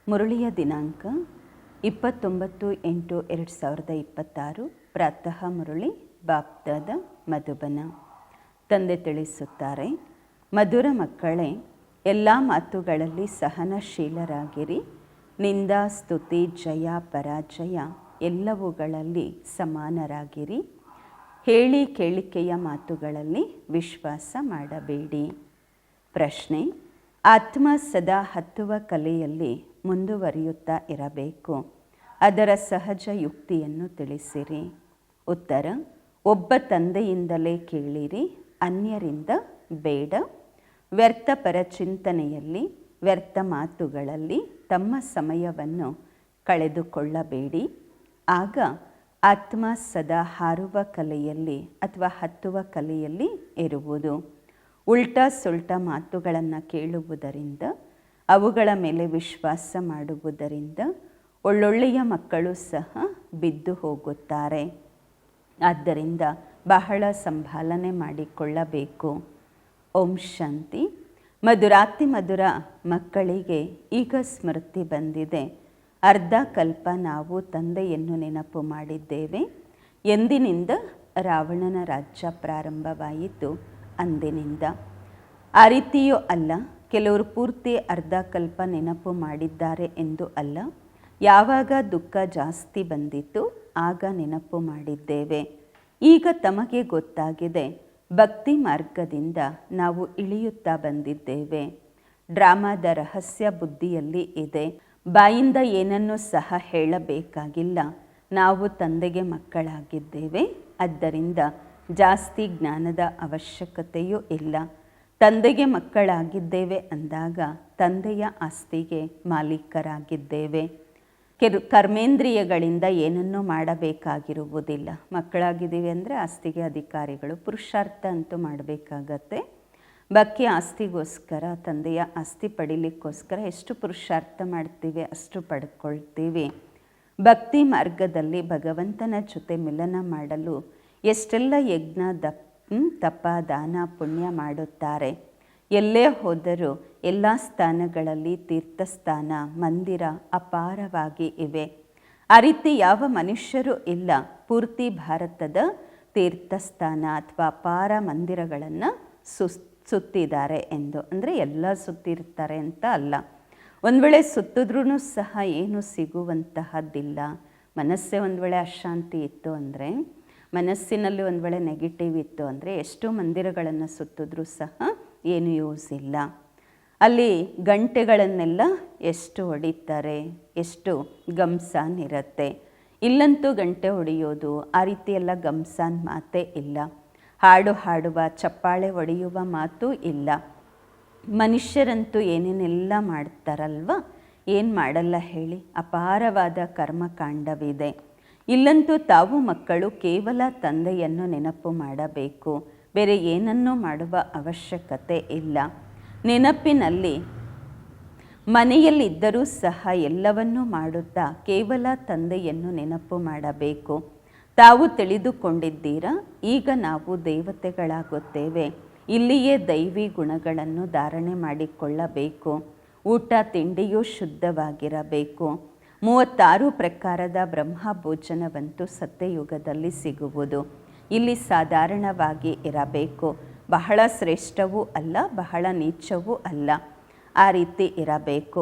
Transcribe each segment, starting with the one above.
ಮುರಳಿಯ ದಿನಾಂಕ 29/8/2026 ಪ್ರಾತಃ ಮುರಳಿ ಬಾಪ್ದಾದ ಮಧುಬನ. ತಂದೆ ತಿಳಿಸುತ್ತಾರೆ, ಮಧುರ ಮಕ್ಕಳೇ, ಎಲ್ಲ ಮಾತುಗಳಲ್ಲಿ ಸಹನಶೀಲರಾಗಿರಿ. ನಿಂದಾ, ಸ್ತುತಿ, ಜಯ, ಪರಾಜಯ ಎಲ್ಲವುಗಳಲ್ಲಿ ಸಮಾನರಾಗಿರಿ. ಹೇಳಿ ಕೇಳಿಕೆಯ ಮಾತುಗಳಲ್ಲಿ ವಿಶ್ವಾಸ ಮಾಡಬೇಡಿ. ಪ್ರಶ್ನೆ: ಆತ್ಮ ಸದಾ ಹತ್ತುವ ಕಲೆಯಲ್ಲಿ ಮುಂದುವರಿಯುತ್ತಾ ಇರಬೇಕು. ಅದರ ಸಹಜ ಯುಕ್ತಿಯನ್ನು ತಿಳಿಸಿರಿ. ಉತ್ತರ: ಒಬ್ಬ ತಂದೆಯಿಂದಲೇ ಕೇಳಿರಿ, ಅನ್ಯರಿಂದ ಬೇಡ. ವ್ಯರ್ಥ ಪರಚಿಂತನೆಯಲ್ಲಿ, ವ್ಯರ್ಥ ಮಾತುಗಳಲ್ಲಿ ತಮ್ಮ ಸಮಯವನ್ನು ಕಳೆದುಕೊಳ್ಳಬೇಡಿ. ಆಗ ಆತ್ಮ ಸದಾ ಹಾರುವ ಕಲೆಯಲ್ಲಿ ಅಥವಾ ಹತ್ತುವ ಕಲೆಯಲ್ಲಿ ಇರುವುದು. ಉಲ್ಟಾ ಸುಲ್ಟಾ ಮಾತುಗಳನ್ನು ಕೇಳುವುದರಿಂದ, ಅವುಗಳ ಮೇಲೆ ವಿಶ್ವಾಸ ಮಾಡುವುದರಿಂದ ಒಳ್ಳೊಳ್ಳೆಯ ಮಕ್ಕಳು ಸಹ ಬಿದ್ದು ಹೋಗುತ್ತಾರೆ. ಆದ್ದರಿಂದ ಬಹಳ ಸಂಭಾಲನೆ ಮಾಡಿಕೊಳ್ಳಬೇಕು. ಓಂ ಶಾಂತಿ. ಮಧುರಾತಿ ಮಧುರ ಮಕ್ಕಳಿಗೆ ಈಗ ಸ್ಮೃತಿ ಬಂದಿದೆ. ಅರ್ಧ ಕಲ್ಪ ನಾವು ತಂದೆಯನ್ನು ನೆನಪು ಮಾಡಿದ್ದೇವೆ. ಎಂದಿನಿಂದ ರಾವಣನ ರಾಜ್ಯ ಪ್ರಾರಂಭವಾಯಿತು, ಅಂದಿನಿಂದ. ಆ ರೀತಿಯೂ ಅಲ್ಲ, ಕೆಲವರು ಪೂರ್ತಿ ಅರ್ಧ ಕಲ್ಪ ನೆನಪು ಮಾಡಿದ್ದಾರೆ ಎಂದು ಅಲ್ಲ. ಯಾವಾಗ ದುಃಖ ಜಾಸ್ತಿ ಬಂದಿತ್ತು ಆಗ ನೆನಪು ಮಾಡಿದ್ದೇವೆ. ಈಗ ತಮಗೆ ಗೊತ್ತಾಗಿದೆ, ಭಕ್ತಿ ಮಾರ್ಗದಿಂದ ನಾವು ಇಳಿಯುತ್ತಾ ಬಂದಿದ್ದೇವೆ. ಡ್ರಾಮಾದ ರಹಸ್ಯ ಬುದ್ಧಿಯಲ್ಲಿ ಇದೆ. ಬಾಯಿಂದ ಏನನ್ನೂ ಸಹ ಹೇಳಬೇಕಾಗಿಲ್ಲ. ನಾವು ತಂದೆಗೆ ಮಕ್ಕಳಾಗಿದ್ದೇವೆ. ಆದ್ದರಿಂದ ಜಾಸ್ತಿ ಜ್ಞಾನದ ಅವಶ್ಯಕತೆಯೂ ಇಲ್ಲ. ತಂದೆಗೆ ಮಕ್ಕಳಾಗಿದ್ದೇವೆ ಅಂದಾಗ ತಂದೆಯ ಆಸ್ತಿಗೆ ಮಾಲೀಕರಾಗಿದ್ದೇವೆ. ಕರ್ಮೇಂದ್ರಿಯಗಳಿಂದ ಏನನ್ನೂ ಮಾಡಬೇಕಾಗಿರುವುದಿಲ್ಲ. ಮಕ್ಕಳಾಗಿದ್ದೀವಿ ಅಂದರೆ ಆಸ್ತಿಗೆ ಅಧಿಕಾರಿಗಳು. ಪುರುಷಾರ್ಥ ಅಂತೂ ಮಾಡಬೇಕಾಗತ್ತೆ. ಬಾಕಿ ಆಸ್ತಿಗೋಸ್ಕರ, ತಂದೆಯ ಆಸ್ತಿ ಪಡಿಲಿಕ್ಕೋಸ್ಕರ ಎಷ್ಟು ಪುರುಷಾರ್ಥ ಮಾಡ್ತೀವಿ ಅಷ್ಟು ಪಡ್ಕೊಳ್ತೀವಿ. ಭಕ್ತಿ ಮಾರ್ಗದಲ್ಲಿ ಭಗವಂತನ ಜೊತೆ ಮಿಲನ ಮಾಡಲು ಎಷ್ಟೆಲ್ಲ ಯಜ್ಞ, ತಪ, ದಾನ, ಪುಣ್ಯ ಮಾಡುತ್ತಾರೆ. ಎಲ್ಲೇ ಹೋದರೂ ಎಲ್ಲ ಸ್ಥಾನಗಳಲ್ಲಿ ತೀರ್ಥಸ್ಥಾನ, ಮಂದಿರ ಅಪಾರವಾಗಿ ಇವೆ. ಆ ರೀತಿ ಯಾವ ಮನುಷ್ಯರೂ ಇಲ್ಲ ಪೂರ್ತಿ ಭಾರತದ ತೀರ್ಥಸ್ಥಾನ ಅಥವಾ ಅಪಾರ ಮಂದಿರಗಳನ್ನು ಸುತ್ತಿದ್ದಾರೆ ಎಂದು. ಅಂದರೆ ಎಲ್ಲ ಸುತ್ತಿರ್ತಾರೆ ಅಂತ ಅಲ್ಲ. ಒಂದು ವೇಳೆ ಸುತ್ತಿದ್ರೂ ಸಹ ಏನು ಸಿಗುವಂತಹದ್ದಿಲ್ಲ. ಮನಸ್ಸೇ ಒಂದು ವೇಳೆ ಅಶಾಂತಿ ಇತ್ತು ಅಂದರೆ, ಮನಸ್ಸಿನಲ್ಲಿ ಒಂದು ವೇಳೆ ನೆಗೆಟಿವ್ ಇತ್ತು ಅಂದರೆ, ಎಷ್ಟೋ ಮಂದಿರಗಳನ್ನು ಸುತ್ತಿದ್ರೂ ಸಹ ಏನು ಯೂಸ್ ಇಲ್ಲ. ಅಲ್ಲಿ ಗಂಟೆಗಳನ್ನೆಲ್ಲ ಎಷ್ಟು ಹೊಡಿತಾರೆ, ಎಷ್ಟು ಗಮ್ಸಾನ್ ಇರುತ್ತೆ. ಇಲ್ಲಂತೂ ಗಂಟೆ ಹೊಡೆಯೋದು ಆ ರೀತಿಯೆಲ್ಲ ಗಮ್ಸಾನ್ ಮಾತೇ ಇಲ್ಲ. ಹಾಡು ಹಾಡುವ, ಚಪ್ಪಾಳೆ ಹೊಡೆಯುವ ಮಾತು ಇಲ್ಲ. ಮನುಷ್ಯರಂತೂ ಏನೇನೆಲ್ಲ ಮಾಡ್ತಾರಲ್ವ, ಏನು ಮಾಡಲ್ಲ ಹೇಳಿ. ಅಪಾರವಾದ ಕರ್ಮಕಾಂಡವಿದೆ. ಇಲ್ಲಂತೂ ತಾವು ಮಕ್ಕಳು ಕೇವಲ ತಂದೆಯನ್ನು ನೆನಪು ಮಾಡಬೇಕು. ಬೇರೆ ಏನನ್ನೂ ಮಾಡುವ ಅವಶ್ಯಕತೆ ಇಲ್ಲ. ನೆನಪಿನಲ್ಲಿ ಮನೆಯಲ್ಲಿದ್ದರೂ ಸಹ ಎಲ್ಲವನ್ನೂ ಮಾಡುತ್ತಾ ಕೇವಲ ತಂದೆಯನ್ನು ನೆನಪು ಮಾಡಬೇಕು. ತಾವು ತಿಳಿದುಕೊಂಡಿದ್ದೀರಾ, ಈಗ ನಾವು ದೇವತೆಗಳಾಗುತ್ತೇವೆ. ಇಲ್ಲಿಯೇ ದೈವಿ ಗುಣಗಳನ್ನು ಧಾರಣೆ ಮಾಡಿಕೊಳ್ಳಬೇಕು. ಊಟ ತಿಂಡಿಯೂ ಶುದ್ಧವಾಗಿರಬೇಕು. 36 ಪ್ರಕಾರದ ಬ್ರಹ್ಮ ಭೋಜನವಂತೂ ಸತ್ಯಯುಗದಲ್ಲಿ ಸಿಗುವುದು. ಇಲ್ಲಿ ಸಾಧಾರಣವಾಗಿ ಇರಬೇಕು. ಬಹಳ ಶ್ರೇಷ್ಠವೂ ಅಲ್ಲ, ಬಹಳ ನೀಚವೂ ಅಲ್ಲ. ಆ ರೀತಿ ಇರಬೇಕು.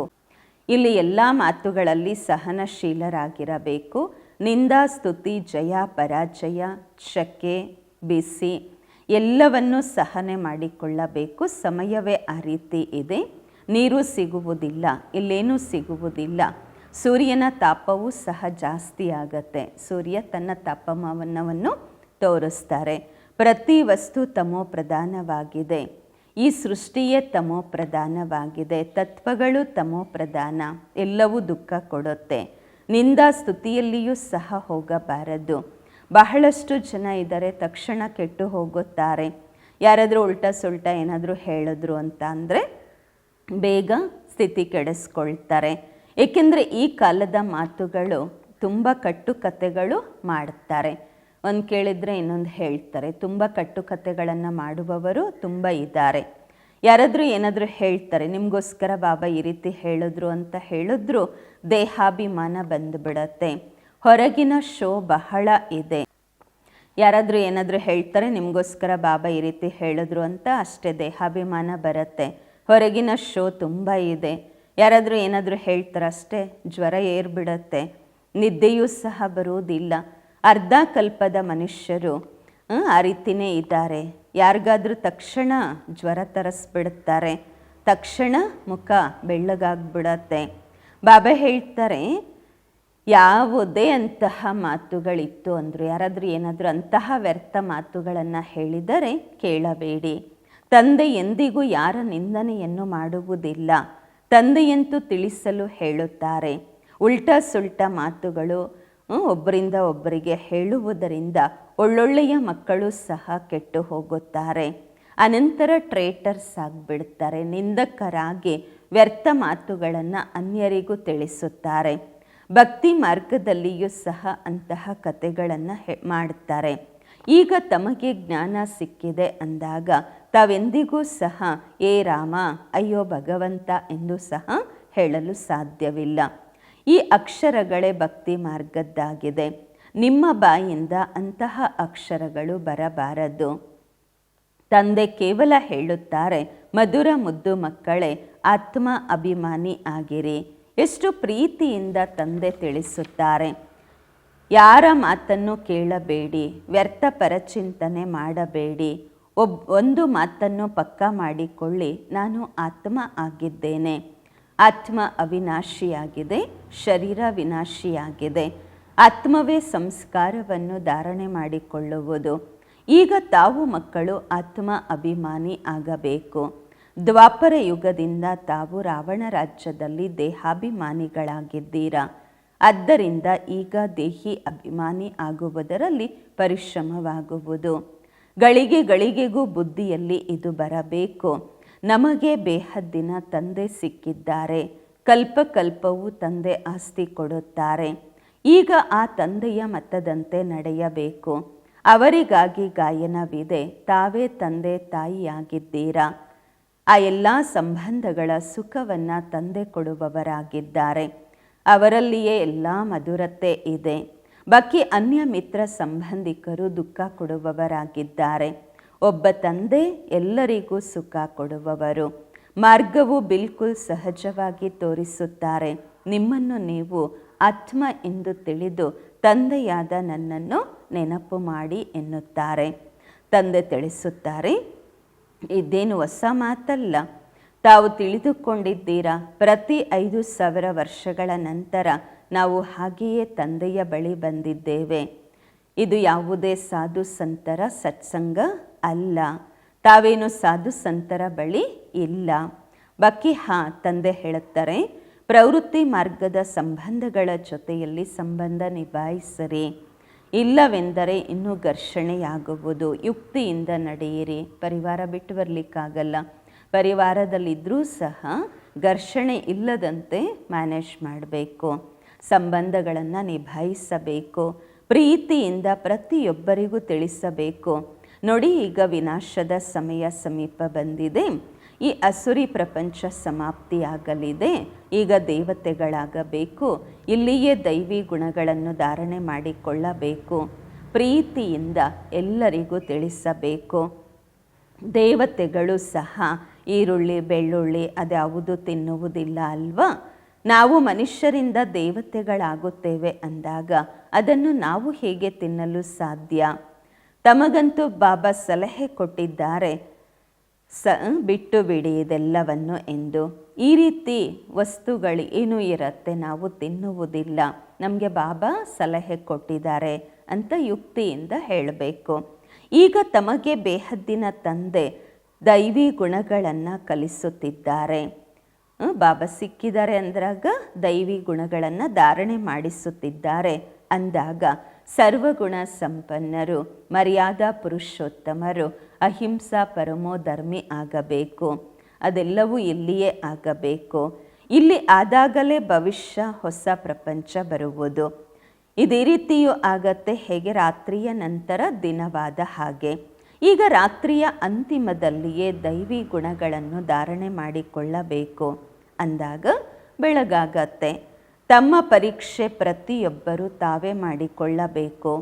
ಇಲ್ಲಿ ಎಲ್ಲ ಮಾತುಗಳಲ್ಲಿ ಸಹನಶೀಲರಾಗಿರಬೇಕು. ನಿಂದಾ, ಸ್ತುತಿ, ಜಯ, ಪರಾಜಯ, ಶಕೆ, ಬಿಸಿ ಎಲ್ಲವನ್ನೂ ಸಹನೆ ಮಾಡಿಕೊಳ್ಳಬೇಕು. ಸಮಯವೇ ಆ ರೀತಿ ಇದೆ. ನೀರು ಸಿಗುವುದಿಲ್ಲ, ಇಲ್ಲೇನೂ ಸಿಗುವುದಿಲ್ಲ. ಸೂರ್ಯನ ತಾಪವೂ ಸಹ ಜಾಸ್ತಿ ಆಗತ್ತೆ. ಸೂರ್ಯ ತನ್ನ ತಾಪಮಾನವನ್ನು ತೋರಿಸ್ತಾರೆ. ಪ್ರತಿ ವಸ್ತು ತಮೋ ಪ್ರಧಾನವಾಗಿದೆ. ಈ ಸೃಷ್ಟಿಯೇ ತಮೋ ಪ್ರಧಾನವಾಗಿದೆ. ತತ್ವಗಳು ತಮೋ ಪ್ರಧಾನ. ಎಲ್ಲವೂ ದುಃಖ ಕೊಡುತ್ತೆ. ನಿಂದಾ ಸ್ತುತಿಯಲ್ಲಿಯೂ ಸಹ ಹೋಗಬಾರದು. ಬಹಳಷ್ಟು ಜನ ಇದ್ದಾರೆ, ತಕ್ಷಣ ಕೆಟ್ಟು ಹೋಗುತ್ತಾರೆ. ಯಾರಾದರೂ ಉಲ್ಟಾ ಸುಲ್ಟಾ ಏನಾದರೂ ಹೇಳಿದ್ರು ಅಂತ ಅಂದರೆ ಬೇಗ ಸ್ಥಿತಿ ಕೆಡಿಸ್ಕೊಳ್ತಾರೆ. ಏಕೆಂದರೆ ಈ ಕಾಲದ ಮಾತುಗಳು ತುಂಬ ಕಟ್ಟುಕತೆಗಳು ಮಾಡ್ತಾರೆ. ಒಂದು ಕೇಳಿದರೆ ಇನ್ನೊಂದು ಹೇಳ್ತಾರೆ. ತುಂಬ ಕಟ್ಟುಕತೆಗಳನ್ನು ಮಾಡುವವರು ತುಂಬ ಇದ್ದಾರೆ. ಯಾರಾದರೂ ಏನಾದರೂ ಹೇಳ್ತಾರೆ, ನಿಮಗೋಸ್ಕರ ಬಾಬಾ ಈ ರೀತಿ ಹೇಳಿದ್ರು ಅಂತ ಹೇಳಿದ್ರು ದೇಹಾಭಿಮಾನ ಬಂದುಬಿಡತ್ತೆ. ಹೊರಗಿನ ಶೋ ಬಹಳ ಇದೆ. ಯಾರಾದರೂ ಏನಾದರೂ ಹೇಳ್ತಾರೆ, ನಿಮಗೋಸ್ಕರ ಬಾಬಾ ಈ ರೀತಿ ಹೇಳಿದ್ರು ಅಂತ ಅಷ್ಟೇ ದೇಹಾಭಿಮಾನ ಬರುತ್ತೆ. ಹೊರಗಿನ ಶೋ ತುಂಬ ಇದೆ. ಯಾರಾದರೂ ಏನಾದರೂ ಹೇಳ್ತಾರೆ ಅಷ್ಟೇ ಜ್ವರ ಏರ್ಬಿಡತ್ತೆ, ನಿದ್ದೆಯೂ ಸಹ ಬರುವುದಿಲ್ಲ. ಅರ್ಧ ಕಲ್ಪದ ಮನುಷ್ಯರು ಆ ರೀತಿಯೇ ಇದ್ದಾರೆ. ಯಾರಿಗಾದ್ರೂ ತಕ್ಷಣ ಜ್ವರ ತರಿಸ್ಬಿಡುತ್ತಾರೆ, ತಕ್ಷಣ ಮುಖ ಬೆಳ್ಳಗಾಗ್ಬಿಡತ್ತೆ. ಬಾಬಾ ಹೇಳ್ತಾರೆ, ಯಾವುದೇ ಅಂತಹ ಮಾತುಗಳಿತ್ತು ಅಂದರು, ಯಾರಾದರೂ ಏನಾದರೂ ಅಂತಹ ವ್ಯರ್ಥ ಮಾತುಗಳನ್ನು ಹೇಳಿದರೆ ಕೇಳಬೇಡಿ. ತಂದೆ ಎಂದಿಗೂ ಯಾರ ನಿಂದನೆಯನ್ನು ಮಾಡುವುದಿಲ್ಲ. ತಂದೆಯಂತೂ ತಿಳಿಸಲು ಹೇಳುತ್ತಾರೆ. ಉಲ್ಟಾ ಸುಲ್ಟಾ ಮಾತುಗಳು ಒಬ್ಬರಿಂದ ಒಬ್ಬರಿಗೆ ಹೇಳುವುದರಿಂದ ಒಳ್ಳೊಳ್ಳೆಯ ಮಕ್ಕಳು ಸಹ ಕೆಟ್ಟು ಹೋಗುತ್ತಾರೆ. ಅನಂತರ ಟ್ರೇಟರ್ಸ್ ಆಗಿಬಿಡ್ತಾರೆ. ನಿಂದಕರಾಗಿ ವ್ಯರ್ಥ ಮಾತುಗಳನ್ನು ಅನ್ಯರಿಗೂ ತಿಳಿಸುತ್ತಾರೆ. ಭಕ್ತಿ ಮಾರ್ಗದಲ್ಲಿಯೂ ಸಹ ಅಂತಹ ಕಥೆಗಳನ್ನು ಮಾಡುತ್ತಾರೆ. ಈಗ ತಮಗೆ ಜ್ಞಾನ ಸಿಕ್ಕಿದೆ ಅಂದಾಗ ತಾವೆಂದಿಗೂ ಸಹ ಏ ರಾಮ, ಅಯ್ಯೋ ಭಗವಂತ ಎಂದು ಸಹ ಹೇಳಲು ಸಾಧ್ಯವಿಲ್ಲ. ಈ ಅಕ್ಷರಗಳೇ ಭಕ್ತಿ ಮಾರ್ಗದ್ದಾಗಿದೆ. ನಿಮ್ಮ ಬಾಯಿಂದ ಅಂತಹ ಅಕ್ಷರಗಳು ಬರಬಾರದು. ತಂದೆ ಕೇವಲ ಹೇಳುತ್ತಾರೆ, ಮಧುರ ಮುದ್ದು ಮಕ್ಕಳೇ, ಆತ್ಮ ಅಭಿಮಾನಿ ಆಗಿರಿ. ಎಷ್ಟು ಪ್ರೀತಿಯಿಂದ ತಂದೆ ತಿಳಿಸುತ್ತಾರೆ. ಯಾರ ಮಾತನ್ನು ಕೇಳಬೇಡಿ, ವ್ಯರ್ಥ ಪರಚಿಂತನೆ ಮಾಡಬೇಡಿ. ಒಂದು ಮಾತನ್ನು ಪಕ್ಕಾ ಮಾಡಿಕೊಳ್ಳಿ, ನಾನು ಆತ್ಮ ಆಗಿದ್ದೇನೆ. ಆತ್ಮ ಅವಿನಾಶಿಯಾಗಿದೆ, ಶರೀರ ವಿನಾಶಿಯಾಗಿದೆ. ಆತ್ಮವೇ ಸಂಸ್ಕಾರವನ್ನು ಧಾರಣೆ ಮಾಡಿಕೊಳ್ಳುವುದು. ಈಗ ತಾವು ಮಕ್ಕಳು ಆತ್ಮ ಅಭಿಮಾನಿ ಆಗಬೇಕು. ದ್ವಾಪರ ಯುಗದಿಂದ ತಾವು ರಾವಣ ರಾಜ್ಯದಲ್ಲಿ ದೇಹಾಭಿಮಾನಿಗಳಾಗಿದ್ದೀರಾ. ಆದ್ದರಿಂದ ಈಗ ದೇಹಿ ಅಭಿಮಾನಿ ಆಗುವುದರಲ್ಲಿ ಪರಿಶ್ರಮವಾಗುವುದು. ಗಳಿಗೆ ಗಳಿಗೆಗೂ ಬುದ್ಧಿಯಲ್ಲಿ ಇದು ಬರಬೇಕು. ನಮಗೆ ಬೇಹದ್ದಿನ ತಂದೆ ಸಿಕ್ಕಿದ್ದಾರೆ. ಕಲ್ಪ ಕಲ್ಪವೂ ತಂದೆ ಆಸ್ತಿ ಕೊಡುತ್ತಾರೆ. ಈಗ ಆ ತಂದೆಯ ಮತದಂತೆ ನಡೆಯಬೇಕು. ಅವರಿಗಾಗಿ ಗಾಯನವಿದೆ. ತಾವೇ ತಂದೆ ತಾಯಿಯಾಗಿದ್ದೀರಾ. ಆ ಎಲ್ಲ ಸಂಬಂಧಗಳ ಸುಖವನ್ನು ತಂದೆ ಕೊಡುವವರಾಗಿದ್ದಾರೆ. ಅವರಲ್ಲಿಯೇ ಎಲ್ಲ ಮಧುರತೆ ಇದೆ. ಬಾಕಿ ಅನ್ಯ ಮಿತ್ರ ಸಂಬಂಧಿಕರು ದುಃಖ ಕೊಡುವವರಾಗಿದ್ದಾರೆ. ಒಬ್ಬ ತಂದೆ ಎಲ್ಲರಿಗೂ ಸುಖ ಕೊಡುವವರು. ಮಾರ್ಗವು ಬಿಲ್ಕುಲ್ ಸಹಜವಾಗಿ ತೋರಿಸುತ್ತಾರೆ. ನಿಮ್ಮನ್ನು ನೀವು ಆತ್ಮ ಎಂದು ತಿಳಿದು ತಂದೆಯಾದ ನನ್ನನ್ನು ನೆನಪು ಮಾಡಿ ಎನ್ನುತ್ತಾರೆ. ತಂದೆ ತಿಳಿಸುತ್ತಾರೆ, ಇದೇನು ಹೊಸ ಮಾತಲ್ಲ. ತಾವು ತಿಳಿದುಕೊಂಡಿದ್ದೀರಾ. ಪ್ರತಿ 5,000 ವರ್ಷಗಳ ನಂತರ ನಾವು ಹಾಗೆಯೇ ತಂದೆಯ ಬಳಿ ಬಂದಿದ್ದೇವೆ. ಇದು ಯಾವುದೇ ಸಾಧು ಸಂತರ ಸತ್ಸಂಗ ಅಲ್ಲ. ತಾವೇನು ಸಾಧು ಸಂತರ ಬಳಿ ಇಲ್ಲ. ಬಾಕಿ ತಂದೆ ಹೇಳುತ್ತಾರೆ, ಪ್ರವೃತ್ತಿ ಮಾರ್ಗದ ಸಂಬಂಧಗಳ ಜೊತೆಯಲ್ಲಿ ಸಂಬಂಧ ನಿಭಾಯಿಸಿರಿ. ಇಲ್ಲವೆಂದರೆ ಇನ್ನೂ ಘರ್ಷಣೆಯಾಗುವುದು. ಯುಕ್ತಿಯಿಂದ ನಡೆಯಿರಿ. ಪರಿವಾರ ಬಿಟ್ಟು ಬರಲಿಕ್ಕಾಗಲ್ಲ. ಪರಿವಾರದಲ್ಲಿದ್ದರೂ ಸಹ ಘರ್ಷಣೆ ಇಲ್ಲದಂತೆ ಮ್ಯಾನೇಜ್ ಮಾಡಬೇಕು. ಸಂಬಂಧಗಳನ್ನು ನಿಭಾಯಿಸಬೇಕು. ಪ್ರೀತಿಯಿಂದ ಪ್ರತಿಯೊಬ್ಬರಿಗೂ ತಿಳಿಸಬೇಕು. ನೋಡಿ, ಈಗ ವಿನಾಶದ ಸಮಯ ಸಮೀಪ ಬಂದಿದೆ. ಈ ಅಸುರಿ ಪ್ರಪಂಚ ಸಮಾಪ್ತಿಯಾಗಲಿದೆ. ಈಗ ದೇವತೆಗಳಾಗಬೇಕು. ಇಲ್ಲಿಯೇ ದೈವಿ ಗುಣಗಳನ್ನು ಧಾರಣೆ ಮಾಡಿಕೊಳ್ಳಬೇಕು. ಪ್ರೀತಿಯಿಂದ ಎಲ್ಲರಿಗೂ ತಿಳಿಸಬೇಕು. ದೇವತೆಗಳು ಸಹ ಈರುಳ್ಳಿ ಬೆಳ್ಳುಳ್ಳಿ ಅದ್ಯಾವುದು ತಿನ್ನುವುದಿಲ್ಲ ಅಲ್ವಾ. ನಾವು ಮನುಷ್ಯರಿಂದ ದೇವತೆಗಳಾಗುತ್ತೇವೆ ಅಂದಾಗ ಅದನ್ನು ನಾವು ಹೇಗೆ ತಿನ್ನಲು ಸಾಧ್ಯ? ತಮಗಂತೂ ಬಾಬಾ ಸಲಹೆ ಕೊಟ್ಟಿದ್ದಾರೆ, ಬಿಟ್ಟು ಬಿಡಿ ಇದೆಲ್ಲವನ್ನು ಎಂದು. ಈ ರೀತಿ ವಸ್ತುಗಳು ಏನೂ ಇರುತ್ತೆ, ನಾವು ತಿನ್ನುವುದಿಲ್ಲ. ನಮಗೆ ಬಾಬಾ ಸಲಹೆ ಕೊಟ್ಟಿದ್ದಾರೆ ಅಂತ ಯುಕ್ತಿಯಿಂದ ಹೇಳಬೇಕು. ಈಗ ತಮಗೆ ಬೇಹದ್ದಿನ ತಂದೆ ದೈವಿ ಗುಣಗಳನ್ನು ಕಲಿಸುತ್ತಿದ್ದಾರೆ. ಬಾಬಾ ಸಿಕ್ಕಿದ್ದಾರೆ ಅಂದಾಗ ದೈವಿ ಗುಣಗಳನ್ನು ಧಾರಣೆ ಮಾಡಿಸುತ್ತಿದ್ದಾರೆ ಅಂದಾಗ ಸರ್ವಗುಣ ಸಂಪನ್ನರು, ಮರ್ಯಾದಾ ಪುರುಷೋತ್ತಮರು, ಅಹಿಂಸಾ ಪರಮೋಧರ್ಮಿ ಆಗಬೇಕು. ಅದೆಲ್ಲವೂ ಇಲ್ಲಿಯೇ ಆಗಬೇಕು. ಇಲ್ಲಿ ಆದಾಗಲೇ ಭವಿಷ್ಯ ಹೊಸ ಪ್ರಪಂಚ ಬರುವುದು. ಇದೇ ರೀತಿಯೂ ಆಗತ್ತೆ. ಹೇಗೆ ರಾತ್ರಿಯ ನಂತರ ದಿನವಾದ ಹಾಗೆ ಈಗ ರಾತ್ರಿಯ ಅಂತಿಮದಲ್ಲಿಯೇ ದೈವಿ ಗುಣಗಳನ್ನು ಧಾರಣೆ ಮಾಡಿಕೊಳ್ಳಬೇಕು ಅಂದಾಗ ಬೆಳಗಾಗತ್ತೆ. ತಮ್ಮ ಪರೀಕ್ಷೆ ಪ್ರತಿಯೊಬ್ಬರೂ ತಾವೇ ಮಾಡಿಕೊಳ್ಳಬೇಕು.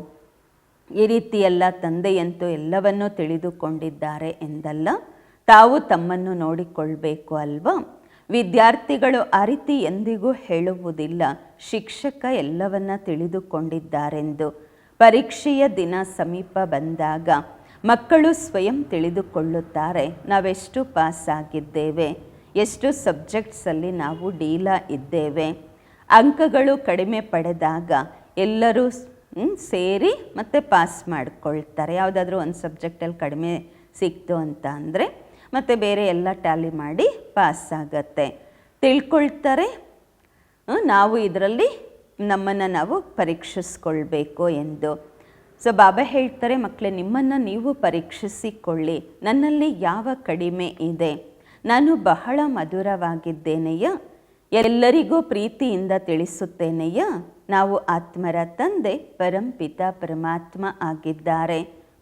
ಈ ರೀತಿಯೆಲ್ಲ ತಂದೆಯಂತೂ ಎಲ್ಲವನ್ನೂ ತಿಳಿದುಕೊಂಡಿದ್ದಾರೆ ಎಂದಲ್ಲ, ತಾವು ತಮ್ಮನ್ನು ನೋಡಿಕೊಳ್ಬೇಕು ಅಲ್ವಾ. ವಿದ್ಯಾರ್ಥಿಗಳು ಆ ರೀತಿ ಎಂದಿಗೂ ಹೇಳುವುದಿಲ್ಲ, ಶಿಕ್ಷಕ ಎಲ್ಲವನ್ನ ತಿಳಿದುಕೊಂಡಿದ್ದಾರೆಂದು. ಪರೀಕ್ಷೆಯ ದಿನ ಸಮೀಪ ಬಂದಾಗ ಮಕ್ಕಳು ಸ್ವಯಂ ತಿಳಿದುಕೊಳ್ಳುತ್ತಾರೆ, ನಾವೆಷ್ಟು ಪಾಸ್ ಆಗಿದ್ದೇವೆ, ಎಷ್ಟು ಸಬ್ಜೆಕ್ಟ್ಸಲ್ಲಿ ನಾವು ಡೀಲಾ ಇದ್ದೇವೆ. ಅಂಕಗಳು ಕಡಿಮೆ ಪಡೆದಾಗ ಎಲ್ಲರೂ ಸೇರಿ ಮತ್ತೆ ಪಾಸ್ ಮಾಡಿಕೊಳ್ತಾರೆ. ಯಾವುದಾದ್ರೂ ಒಂದು ಸಬ್ಜೆಕ್ಟಲ್ಲಿ ಕಡಿಮೆ ಸಿಕ್ತು ಅಂತ ಅಂದರೆ ಮತ್ತು ಬೇರೆ ಎಲ್ಲ ಟ್ಯಾಲಿ ಮಾಡಿ ಪಾಸ್ ಆಗತ್ತೆ. ತಿಳ್ಕೊಳ್ತಾರೆ, ನಾವು ಇದರಲ್ಲಿ ನಮ್ಮನ್ನು ನಾವು ಪರೀಕ್ಷಿಸ್ಕೊಳ್ಬೇಕು ಎಂದು. ಸೊ ಬಾಬಾ ಹೇಳ್ತಾರೆ, ಮಕ್ಕಳೇ ನಿಮ್ಮನ್ನು ನೀವು ಪರೀಕ್ಷಿಸಿಕೊಳ್ಳಿ, ನನ್ನಲ್ಲಿ ಯಾವ ಕಡಿಮೆ ಇದೆ, ನಾನು ಬಹಳ ಮಧುರವಾಗಿದ್ದೇನೆಯ, ಎಲ್ಲರಿಗೂ ಪ್ರೀತಿಯಿಂದ ತಿಳಿಸುತ್ತೇನೆಯ, ನಾವು ಆತ್ಮರ ತಂದೆ ಪರಂಪಿತ ಪರಮಾತ್ಮ ಆಗಿದ್ದಾರೆ,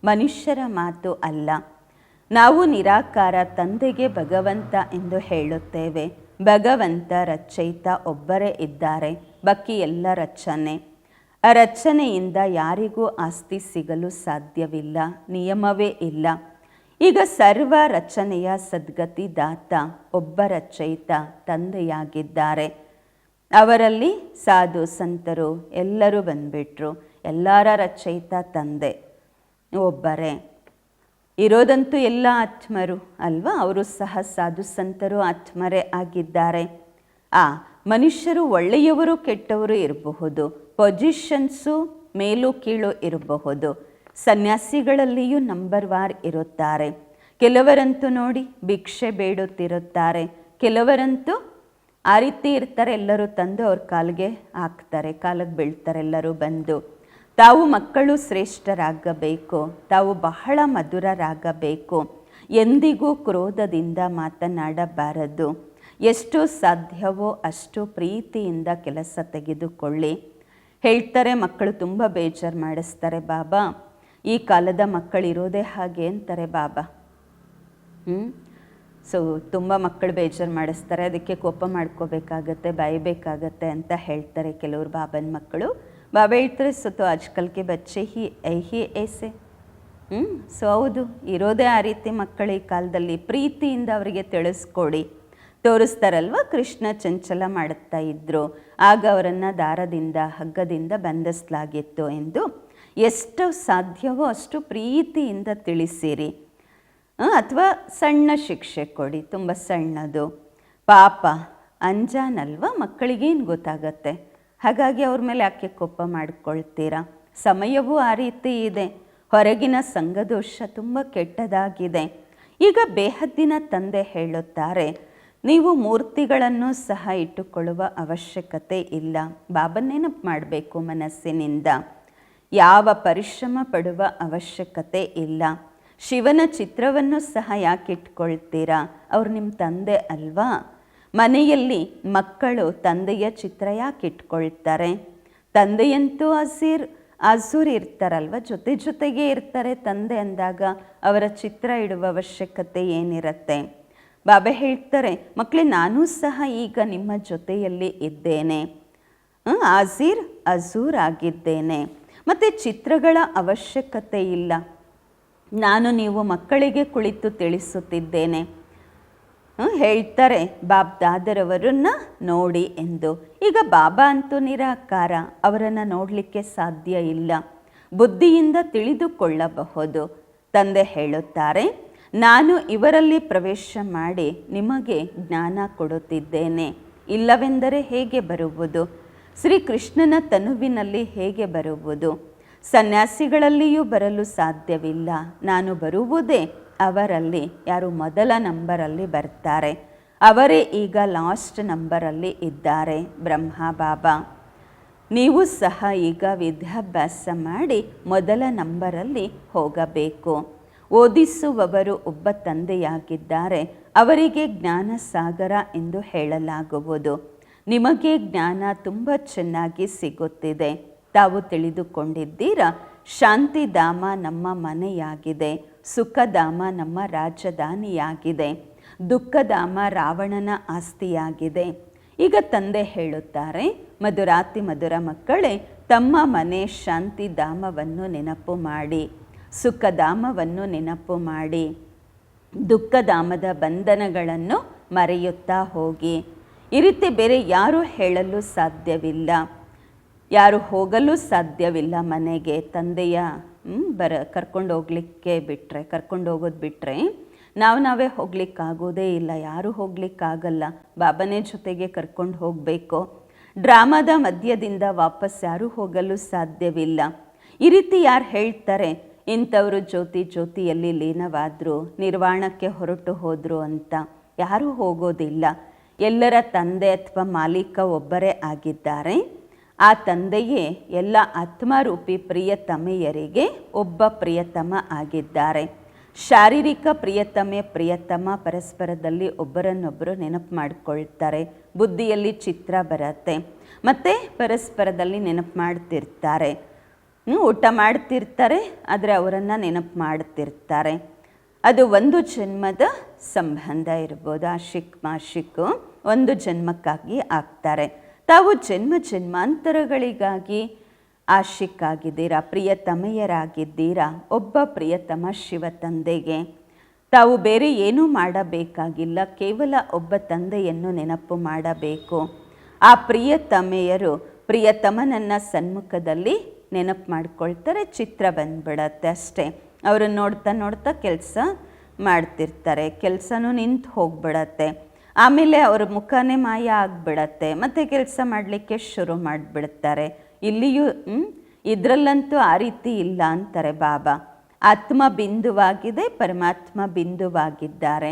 ಮನುಷ್ಯರ ಮಾತು ಅಲ್ಲ. ನಾವು ನಿರಾಕಾರ ತಂದೆಗೆ ಭಗವಂತ ಎಂದು ಹೇಳುತ್ತೇವೆ. ಭಗವಂತ ರಚಯಿತ ಒಬ್ಬರೇ ಇದ್ದಾರೆ, ಬಾಕಿ ಎಲ್ಲ ರಚನೆ. ಆ ರಚನೆಯಿಂದ ಯಾರಿಗೂ ಆಸ್ತಿ ಸಿಗಲು ಸಾಧ್ಯವಿಲ್ಲ, ನಿಯಮವೇ ಇಲ್ಲ. ಈಗ ಸರ್ವ ರಚನೆಯ ಸದ್ಗತಿ ದಾತ ಒಬ್ಬ ರಚಯಿತ ತಂದೆಯಾಗಿದ್ದಾರೆ. ಅವರಲ್ಲಿ ಸಾಧು ಸಂತರು ಎಲ್ಲರೂ ಬಂದ್ಬಿಟ್ರು. ಎಲ್ಲರ ರಚಯಿತ ತಂದೆ ಒಬ್ಬರೇ. ಇರೋದಂತೂ ಎಲ್ಲ ಆತ್ಮರು ಅಲ್ವಾ, ಅವರು ಸಹ ಸಾಧು ಸಂತರು ಆತ್ಮರೇ ಆಗಿದ್ದಾರೆ. ಮನುಷ್ಯರು ಒಳ್ಳೆಯವರು ಕೆಟ್ಟವರು ಇರಬಹುದು, ಪೊಸಿಷನ್ಸು ಮೇಲು ಕೀಳು ಇರಬಹುದು. ಸನ್ಯಾಸಿಗಳಲ್ಲಿಯೂ ನಂಬರ್ ವಾರ್ ಇರುತ್ತಾರೆ. ಕೆಲವರಂತೂ ನೋಡಿ ಭಿಕ್ಷೆ ಬೇಡುತ್ತಿರುತ್ತಾರೆ, ಕೆಲವರಂತೂ ಆ ರೀತಿ ಇರ್ತಾರೆ. ಎಲ್ಲರೂ ತಂದು ಅವ್ರ ಕಾಲಿಗೆ ಹಾಕ್ತಾರೆ, ಕಾಲಿಗೆ ಬೀಳ್ತಾರೆ ಎಲ್ಲರೂ ಬಂದು. ತಾವು ಮಕ್ಕಳು ಶ್ರೇಷ್ಠರಾಗಬೇಕು, ತಾವು ಬಹಳ ಮಧುರರಾಗಬೇಕು, ಎಂದಿಗೂ ಕ್ರೋಧದಿಂದ ಮಾತನಾಡಬಾರದು. ಎಷ್ಟು ಸಾಧ್ಯವೋ ಅಷ್ಟು ಪ್ರೀತಿಯಿಂದ ಕೆಲಸ ತೆಗೆದುಕೊಳ್ಳಿ. ಹೇಳ್ತಾರೆ, ಮಕ್ಕಳು ತುಂಬ ಬೇಜಾರು ಮಾಡಿಸ್ತಾರೆ ಬಾಬಾ, ಈ ಕಾಲದ ಮಕ್ಕಳು ಇರೋದೇ ಹಾಗೆ ಅಂತಾರೆ ಬಾಬಾ. ಸೊ ತುಂಬ ಮಕ್ಕಳು ಬೇಜಾರು ಮಾಡಿಸ್ತಾರೆ, ಅದಕ್ಕೆ ಕೋಪ ಮಾಡ್ಕೋಬೇಕಾಗತ್ತೆ, ಬೈಬೇಕಾಗತ್ತೆ ಅಂತ ಹೇಳ್ತಾರೆ ಕೆಲವರು ಬಾಬನ ಮಕ್ಕಳು. ಬಾಬಾ ಹೇಳ್ತಾರೆ, ಸೊ ಆಜ್ಕಲ್ ಕೆ ಬಚ್ಚೆ ಹಿ ಏಸೆ. ಸೊ ಹೌದು, ಇರೋದೇ ಆ ರೀತಿ ಮಕ್ಕಳು ಈ ಕಾಲದಲ್ಲಿ. ಪ್ರೀತಿಯಿಂದ ಅವರಿಗೆ ತಿಳಿಸ್ಕೊಡಿ. ತೋರಿಸ್ತಾರಲ್ವ, ಕೃಷ್ಣ ಚಂಚಲ ಮಾಡುತ್ತಾ ಇದ್ರು, ಆಗ ಅವರನ್ನು ದಾರದಿಂದ ಹಗ್ಗದಿಂದ ಬಂಧಿಸಲಾಗಿತ್ತು ಎಂದು. ಎಷ್ಟು ಸಾಧ್ಯವೋ ಅಷ್ಟು ಪ್ರೀತಿಯಿಂದ ತಿಳಿಸಿರಿ. ಅಥವಾ ಸಣ್ಣ ಶಿಕ್ಷೆ ಕೊಡಿ, ತುಂಬ ಸಣ್ಣದು. ಪಾಪ ಅಂಜಾನಲ್ವ, ಮಕ್ಕಳಿಗೇನು ಗೊತ್ತಾಗತ್ತೆ, ಹಾಗಾಗಿ ಅವ್ರ ಮೇಲೆ ಯಾಕೆ ಕೋಪ ಮಾಡ್ಕೊಳ್ತೀರಾ. ಸಮಯವೂ ಆ ರೀತಿ ಇದೆ. ಹೊರಗಿನ ಸಂಘದೋಷ ತುಂಬ ಕೆಟ್ಟದಾಗಿದೆ. ಈಗ ಬೇಹದ್ದಿನ ತಂದೆ ಹೇಳುತ್ತಾರೆ, ನೀವು ಮೂರ್ತಿಗಳನ್ನು ಸಹ ಇಟ್ಟುಕೊಳ್ಳುವ ಅವಶ್ಯಕತೆ ಇಲ್ಲ. ಬಾಬಾ ನೆನಪು ಮಾಡಬೇಕು ಮನಸ್ಸಿನಿಂದ. ಯಾವ ಪರಿಶ್ರಮ ಪಡುವ ಅವಶ್ಯಕತೆ ಇಲ್ಲ. ಶಿವನ ಚಿತ್ರವನ್ನು ಸಹ ಯಾಕೆ ಇಟ್ಕೊಳ್ತೀರಾ, ಅವ್ರು ನಿಮ್ಮ ತಂದೆ ಅಲ್ವಾ. ಮನೆಯಲ್ಲಿ ಮಕ್ಕಳು ತಂದೆಯ ಚಿತ್ರ ಯಾಕೆ ಇಟ್ಕೊಳ್ತಾರೆ. ತಂದೆಯಂತೂ ಅಸೂರ್ ಇರ್ತಾರಲ್ವ, ಜೊತೆ ಜೊತೆಗೆ ಇರ್ತಾರೆ. ತಂದೆ ಅಂದಾಗ ಅವರ ಚಿತ್ರ ಇಡುವ ಅವಶ್ಯಕತೆ ಏನಿರುತ್ತೆ. ಬಾಬಾ ಹೇಳ್ತಾರೆ, ಮಕ್ಕಳೇ ನಾನು ಸಹ ಈಗ ನಿಮ್ಮ ಜೊತೆಯಲ್ಲಿ ಇದ್ದೇನೆ, ಅಜೂರ್ ಆಗಿದ್ದೇನೆ. ಮತ್ತು ಚಿತ್ರಗಳ ಅವಶ್ಯಕತೆ ಇಲ್ಲ. ನಾನು ನೀವು ಮಕ್ಕಳಿಗೆ ಕುಳಿತು ತಿಳಿಸುತ್ತಿದ್ದೇನೆ. ಹೇಳ್ತಾರೆ, ಬಾಬ್ ದಾದರವರನ್ನು ನೋಡಿ ಎಂದು. ಈಗ ಬಾಬಾ ಅಂತೂ ನಿರಾಕಾರ, ಅವರನ್ನು ನೋಡಲಿಕ್ಕೆ ಸಾಧ್ಯ ಇಲ್ಲ. ಬುದ್ಧಿಯಿಂದ ತಿಳಿದುಕೊಳ್ಳಬಹುದು. ತಂದೆ ಹೇಳುತ್ತಾರೆ, ನಾನು ಇವರಲ್ಲಿ ಪ್ರವೇಶ ಮಾಡಿ ನಿಮಗೆ ಜ್ಞಾನ ಕೊಡುತ್ತಿದ್ದೇನೆ. ಇಲ್ಲವೆಂದರೆ ಹೇಗೆ ಬರುವುದು? ಶ್ರೀಕೃಷ್ಣನ ತನುವಿನಲ್ಲಿ ಹೇಗೆ ಬರುವುದು? ಸನ್ಯಾಸಿಗಳಲ್ಲಿಯೂ ಬರಲು ಸಾಧ್ಯವಿಲ್ಲ. ನಾನು ಬರುವುದೇ ಅವರಲ್ಲಿ ಯಾರು ಮೊದಲ ನಂಬರಲ್ಲಿ ಬರ್ತಾರೆ, ಅವರೇ ಈಗ ಲಾಸ್ಟ್ ನಂಬರಲ್ಲಿ ಇದ್ದಾರೆ, ಬ್ರಹ್ಮ ಬಾಬಾ. ನೀವು ಸಹ ಈಗ ವಿದ್ಯಾಭ್ಯಾಸ ಮಾಡಿ ಮೊದಲ ನಂಬರಲ್ಲಿ ಹೋಗಬೇಕು. ಓದಿಸುವವರು ಒಬ್ಬ ತಂದೆಯಾಗಿದ್ದಾರೆ, ಅವರಿಗೆ ಜ್ಞಾನ ಸಾಗರ ಎಂದು ಹೇಳಲಾಗುವುದು. ನಿಮಗೆ ಜ್ಞಾನ ತುಂಬ ಚೆನ್ನಾಗಿ ಸಿಗುತ್ತಿದೆ. ತಾವು ತಿಳಿದುಕೊಂಡಿದ್ದೀರಾ, ಶಾಂತಿಧಾಮ ನಮ್ಮ ಮನೆಯಾಗಿದೆ. ಸುಖಧಾಮ ನಮ್ಮ ರಾಜಧಾನಿಯಾಗಿದೆ, ದುಃಖಧಾಮ ರಾವಣನ ಆಸ್ತಿಯಾಗಿದೆ. ಈಗ ತಂದೆ ಹೇಳುತ್ತಾರೆ, ಮಧುರಾತಿ ಮಧುರ ಮಕ್ಕಳೇ, ತಮ್ಮ ಮನೆ ಶಾಂತಿಧಾಮವನ್ನು ನೆನಪು ಮಾಡಿ, ಸುಖಧಾಮವನ್ನು ನೆನಪು ಮಾಡಿ, ದುಃಖಧಾಮದ ಬಂಧನಗಳನ್ನು ಮರೆಯುತ್ತಾ ಹೋಗಿ. ಈ ರೀತಿ ಬೇರೆ ಯಾರೂ ಹೇಳಲು ಸಾಧ್ಯವಿಲ್ಲ, ಯಾರು ಹೋಗಲು ಸಾಧ್ಯವಿಲ್ಲ ಮನೆಗೆ. ತಂದೆಯ ಕರ್ಕೊಂಡು ಹೋಗ್ಲಿಕ್ಕೆ ಬಿಟ್ಟರೆ, ಕರ್ಕೊಂಡು ಹೋಗೋದು ಬಿಟ್ಟರೆ ನಾವೇ ಹೋಗ್ಲಿಕ್ಕಾಗೋದೇ ಇಲ್ಲ, ಯಾರೂ ಹೋಗ್ಲಿಕ್ಕಾಗಲ್ಲ. ಬಾಬನೇ ಜೊತೆಗೆ ಕರ್ಕೊಂಡು ಹೋಗಬೇಕು. ಡ್ರಾಮಾದ ಮಧ್ಯದಿಂದ ವಾಪಸ್ ಯಾರೂ ಹೋಗಲು ಸಾಧ್ಯವಿಲ್ಲ. ಈ ರೀತಿ ಯಾರು ಹೇಳ್ತಾರೆ, ಇಂಥವರು ಜ್ಯೋತಿಯಲ್ಲಿ ಲೀನವಾದರು, ನಿರ್ವಾಣಕ್ಕೆ ಹೊರಟು ಹೋದರು ಅಂತ, ಯಾರೂ ಹೋಗೋದಿಲ್ಲ. ಎಲ್ಲರ ತಂದೆ ಅಥವಾ ಮಾಲೀಕ ಒಬ್ಬರೇ ಆಗಿದ್ದಾರೆ. ಆ ತಂದೆಯೇ ಎಲ್ಲ ಆತ್ಮರೂಪಿ ಪ್ರಿಯತಮೆಯರಿಗೆ ಒಬ್ಬ ಪ್ರಿಯತಮ ಆಗಿದ್ದಾರೆ. ಶಾರೀರಿಕ ಪ್ರಿಯತಮ ಪರಸ್ಪರದಲ್ಲಿ ಒಬ್ಬರನ್ನೊಬ್ಬರು ನೆನಪು ಮಾಡಿಕೊಳ್ತಾರೆ. ಬುದ್ಧಿಯಲ್ಲಿ ಚಿತ್ರ ಬರುತ್ತೆ, ಮತ್ತು ಪರಸ್ಪರದಲ್ಲಿ ನೆನಪು ಮಾಡ್ತಿರ್ತಾರೆ. ಊಟ ಮಾಡ್ತಿರ್ತಾರೆ, ಆದರೆ ಅವರನ್ನು ನೆನಪು ಮಾಡ್ತಿರ್ತಾರೆ. ಅದು ಒಂದು ಜನ್ಮದ ಸಂಬಂಧ ಇರ್ಬೋದು. ಆಶಿಕ್ ಮಾಶಿಕ್ ಒಂದು ಜನ್ಮಕ್ಕಾಗಿ ಆಗ್ತಾರೆ. ತಾವು ಜನ್ಮಾಂತರಗಳಿಗಾಗಿ ಆಶಿಕ್ ಆಗಿದ್ದೀರಾ, ಪ್ರಿಯತಮೆಯರಾಗಿದ್ದೀರಾ. ಒಬ್ಬ ಪ್ರಿಯತಮ ಶಿವ ತಂದೆಗೆ ತಾವು ಬೇರೆ ಏನೂ ಮಾಡಬೇಕಾಗಿಲ್ಲ, ಕೇವಲ ಒಬ್ಬ ತಂದೆಯನ್ನು ನೆನಪು ಮಾಡಬೇಕು. ಆ ಪ್ರಿಯತಮೆಯರು ಪ್ರಿಯತಮನನ್ನ ಸನ್ಮುಖದಲ್ಲಿ ನೆನಪು ಮಾಡ್ಕೊಳ್ತಾರೆ, ಚಿತ್ರ ಬಂದ್ಬಿಡತ್ತೆ ಅಷ್ಟೇ. ಅವರು ನೋಡ್ತಾ ನೋಡ್ತಾ ಕೆಲಸ ಮಾಡ್ತಿರ್ತಾರೆ, ಕೆಲಸನೂ ನಿಂತು ಹೋಗ್ಬಿಡತ್ತೆ. ಆಮೇಲೆ ಅವ್ರ ಮುಖನೇ ಮಾಯ ಆಗಿಬಿಡತ್ತೆ, ಮತ್ತು ಕೆಲಸ ಮಾಡಲಿಕ್ಕೆ ಶುರು ಮಾಡಿಬಿಡ್ತಾರೆ. ಇಲ್ಲಿಯೂ ಇದರಲ್ಲಂತೂ ಆ ರೀತಿ ಇಲ್ಲ ಅಂತಾರೆ ಬಾಬಾ. ಆತ್ಮ ಬಿಂದುವಾಗಿದೆ, ಪರಮಾತ್ಮ ಬಿಂದುವಾಗಿದ್ದಾರೆ.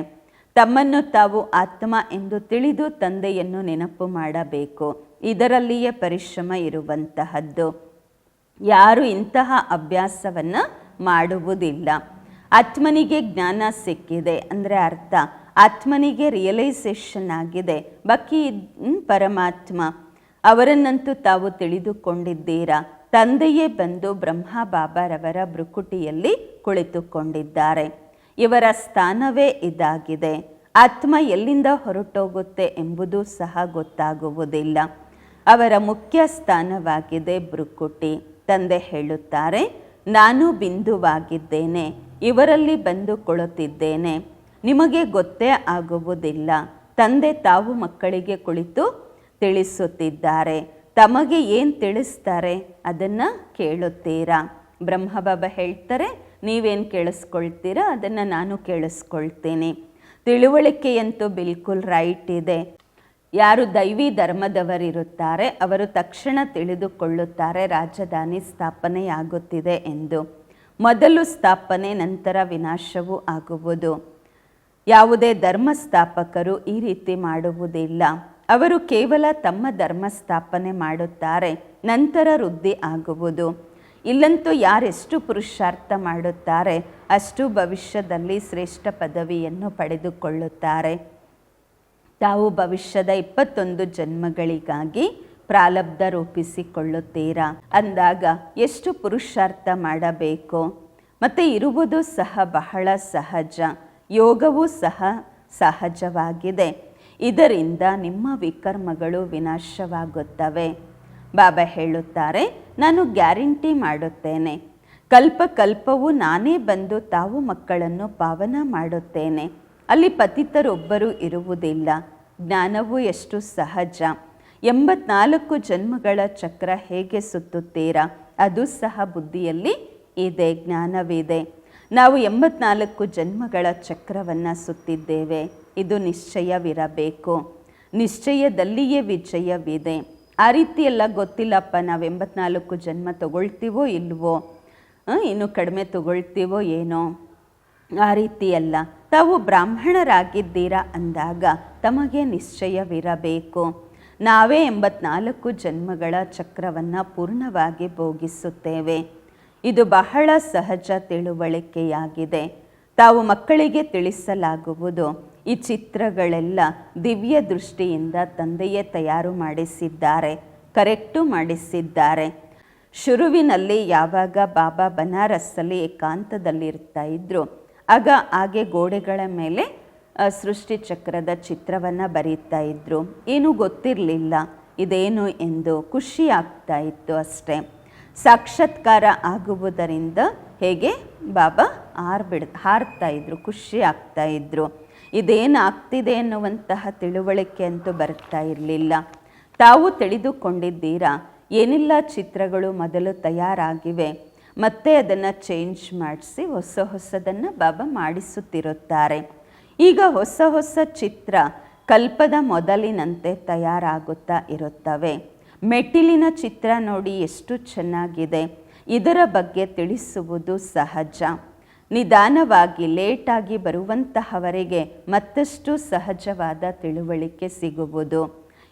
ತಮ್ಮನ್ನು ತಾವು ಆತ್ಮ ಎಂದು ತಿಳಿದು ತಂದೆಯನ್ನು ನೆನಪು ಮಾಡಬೇಕು. ಇದರಲ್ಲಿಯೇ ಪರಿಶ್ರಮ ಇರುವಂತಹದ್ದು. ಯಾರು ಇಂತಹ ಅಭ್ಯಾಸವನ್ನು ಮಾಡುವುದಿಲ್ಲ. ಆತ್ಮನಿಗೆ ಜ್ಞಾನ ಸಿಕ್ಕಿದೆ ಅಂದರೆ ಅರ್ಥ ಆತ್ಮನಿಗೆ ರಿಯಲೈಸೇಷನ್ ಆಗಿದೆ. ಬಾಕಿ ಪರಮಾತ್ಮ ಅವರನ್ನಂತೂ ತಾವು ತಿಳಿದುಕೊಂಡಿದ್ದೀರಾ. ತಂದೆಯೇ ಬಂದು ಬ್ರಹ್ಮ ಬಾಬಾರವರ ಭ್ರುಕುಟಿಯಲ್ಲಿ ಕುಳಿತುಕೊಂಡಿದ್ದಾರೆ. ಇವರ ಸ್ಥಾನವೇ ಇದಾಗಿದೆ. ಆತ್ಮ ಎಲ್ಲಿಂದ ಹೊರಟೋಗುತ್ತೆ ಎಂಬುದು ಸಹ ಗೊತ್ತಾಗುವುದಿಲ್ಲ. ಅವರ ಮುಖ್ಯ ಸ್ಥಾನವಾಗಿದೆ ಭ್ರುಕುಟಿ. ತಂದೆ ಹೇಳುತ್ತಾರೆ, ನಾನು ಬಿಂದುವಾಗಿದ್ದೇನೆ, ಇವರಲ್ಲಿ ಬಂದು ಕುಳಿತಿದ್ದೇನೆ. ನಿಮಗೆ ಗೊತ್ತೇ ಆಗುವುದಿಲ್ಲ. ತಂದೆ ತಾವು ಮಕ್ಕಳಿಗೆ ಕುಳಿತು ತಿಳಿಸುತ್ತಿದ್ದಾರೆ. ತಮಗೆ ಏನು ತಿಳಿಸ್ತಾರೆ ಅದನ್ನು ಕೇಳುತ್ತೀರಾ. ಬ್ರಹ್ಮಬಾಬಾ ಹೇಳ್ತಾರೆ, ನೀವೇನು ಕೇಳಿಸ್ಕೊಳ್ತೀರಾ ಅದನ್ನು ನಾನು ಕೇಳಿಸ್ಕೊಳ್ತೀನಿ. ತಿಳುವಳಿಕೆಯಂತೂ ಬಿಲ್ಕುಲ್ ರೈಟ್ ಇದೆ. ಯಾರು ದೈವಿ ಧರ್ಮದವರಿರುತ್ತಾರೆ ಅವರು ತಕ್ಷಣ ತಿಳಿದುಕೊಳ್ಳುತ್ತಾರೆ ರಾಜಧಾನಿ ಸ್ಥಾಪನೆಯಾಗುತ್ತಿದೆ ಎಂದು. ಮೊದಲು ಸ್ಥಾಪನೆ, ನಂತರ ವಿನಾಶವೂ ಆಗುವುದು. ಯಾವುದೇ ಧರ್ಮ ಸ್ಥಾಪಕರು ಈ ರೀತಿ ಮಾಡುವುದಿಲ್ಲ. ಅವರು ಕೇವಲ ತಮ್ಮ ಧರ್ಮ ಸ್ಥಾಪನೆ ಮಾಡುತ್ತಾರೆ, ನಂತರ ವೃದ್ಧಿ ಆಗುವುದು. ಇಲ್ಲಂತೂ ಯಾರೆಷ್ಟು ಪುರುಷಾರ್ಥ ಮಾಡುತ್ತಾರೆ ಅಷ್ಟು ಭವಿಷ್ಯದಲ್ಲಿ ಶ್ರೇಷ್ಠ ಪದವಿಯನ್ನು ಪಡೆದುಕೊಳ್ಳುತ್ತಾರೆ. ತಾವು ಭವಿಷ್ಯದ 21 ಜನ್ಮಗಳಿಗಾಗಿ ಪ್ರಾರಬ್ಧ ರೂಪಿಸಿಕೊಳ್ಳುತ್ತೀರಾ ಅಂದಾಗ ಎಷ್ಟು ಪುರುಷಾರ್ಥ ಮಾಡಬೇಕು. ಮತ್ತು ಇರುವುದು ಸಹ ಬಹಳ ಸಹಜ, ಯೋಗವೂ ಸಹ ಸಹಜವಾಗಿದೆ. ಇದರಿಂದ ನಿಮ್ಮ ವಿಕರ್ಮಗಳು ವಿನಾಶವಾಗುತ್ತವೆ. ಬಾಬಾ ಹೇಳುತ್ತಾರೆ, ನಾನು ಗ್ಯಾರಂಟಿ ಮಾಡುತ್ತೇನೆ, ಕಲ್ಪವೂ ನಾನೇ ಬಂದು ತಾವು ಮಕ್ಕಳನ್ನು ಪಾವನ ಮಾಡುತ್ತೇನೆ. ಅಲ್ಲಿ ಪತಿತರೊಬ್ಬರು ಇರುವುದಿಲ್ಲ. ಜ್ಞಾನವೂ ಎಷ್ಟು ಸಹಜ. 84 ಜನ್ಮಗಳ ಚಕ್ರ ಹೇಗೆ ಸುತ್ತುತ್ತೀರಾ ಅದು ಸಹ ಬುದ್ಧಿಯಲ್ಲಿ ಇದೆ, ಜ್ಞಾನವಿದೆ. ನಾವು 84 ಜನ್ಮಗಳ ಚಕ್ರವನ್ನು ಸುತ್ತಿದ್ದೇವೆ. ಇದು ನಿಶ್ಚಯವಿರಬೇಕು. ನಿಶ್ಚಯದಲ್ಲಿಯೇ ವಿಜಯವಿದೆ. ಆ ರೀತಿ ಎಲ್ಲ ಗೊತ್ತಿಲ್ಲಪ್ಪ, ನಾವು 84 ಜನ್ಮ ತಗೊಳ್ತೀವೋ ಇಲ್ವೋ, ಇನ್ನು ಕಡಿಮೆ ತಗೊಳ್ತೀವೋ ಏನೋ, ಆ ರೀತಿಯಲ್ಲ. ತಾವು ಬ್ರಾಹ್ಮಣರಾಗಿದ್ದೀರಾ ಅಂದಾಗ ತಮಗೆ ನಿಶ್ಚಯವಿರಬೇಕು. ನಾವೇ 84 ಜನ್ಮಗಳ ಚಕ್ರವನ್ನು ಪೂರ್ಣವಾಗಿ ಭೋಗಿಸುತ್ತೇವೆ. ಇದು ಬಹಳ ಸಹಜ ತಿಳುವಳಿಕೆಯಾಗಿದೆ. ತಾವು ಮಕ್ಕಳಿಗೆ ತಿಳಿಸಲಾಗುವುದು. ಈ ಚಿತ್ರಗಳೆಲ್ಲ ದಿವ್ಯ ದೃಷ್ಟಿಯಿಂದ ತಂದೆಯೇ ತಯಾರು ಮಾಡಿಸಿದ್ದಾರೆ, ಕರೆಕ್ಟು ಮಾಡಿಸಿದ್ದಾರೆ. ಶುರುವಿನಲ್ಲಿ ಯಾವಾಗ ಬಾಬಾ ಬನಾರಸ್ಸಲ್ಲಿ ಏಕಾಂತದಲ್ಲಿರ್ತಾ ಇದ್ರು ಆಗ ಹಾಗೆ ಗೋಡೆಗಳ ಮೇಲೆ ಸೃಷ್ಟಿ ಚಕ್ರದ ಚಿತ್ರವನ್ನು ಬರೀತಾ ಇದ್ರು. ಏನೂ ಗೊತ್ತಿರಲಿಲ್ಲ ಇದೇನು ಎಂದು, ಖುಷಿ ಆಗ್ತಾ ಇತ್ತು ಅಷ್ಟೇ. ಸಾಕ್ಷಾತ್ಕಾರ ಆಗುವುದರಿಂದ ಹೇಗೆ ಬಾಬಾ ಹಾರ್ತಾ ಇದ್ರು, ಖುಷಿ ಆಗ್ತಾ ಇದ್ರು. ಇದೇನು ಆಗ್ತಿದೆ ಎನ್ನುವಂತಹ ತಿಳುವಳಿಕೆ ಅಂತೂ ಬರ್ತಾ ಇರಲಿಲ್ಲ. ತಾವು ತಿಳಿದುಕೊಂಡಿದ್ದೀರಾ, ಏನೆಲ್ಲ ಚಿತ್ರಗಳು ಮೊದಲು ತಯಾರಾಗಿವೆ, ಮತ್ತೆ ಅದನ್ನು ಚೇಂಜ್ ಮಾಡಿಸಿ ಹೊಸದನ್ನು ಬಾಬಾ ಮಾಡಿಸುತ್ತಿರುತ್ತಾರೆ. ಈಗ ಹೊಸ ಚಿತ್ರ ಕಲ್ಪದ ಮೊದಲಿನಂತೆ ತಯಾರಾಗುತ್ತಾ ಇರುತ್ತವೆ. ಮೆಟ್ಟಿಲಿನ ಚಿತ್ರ ನೋಡಿ ಎಷ್ಟು ಚೆನ್ನಾಗಿದೆ. ಇದರ ಬಗ್ಗೆ ತಿಳಿಸುವುದು ಸಹಜ. ನಿಧಾನವಾಗಿ ಲೇಟಾಗಿ ಬರುವಂತಹವರಿಗೆ ಮತ್ತಷ್ಟು ಸಹಜವಾದ ತಿಳುವಳಿಕೆ ಸಿಗುವುದು.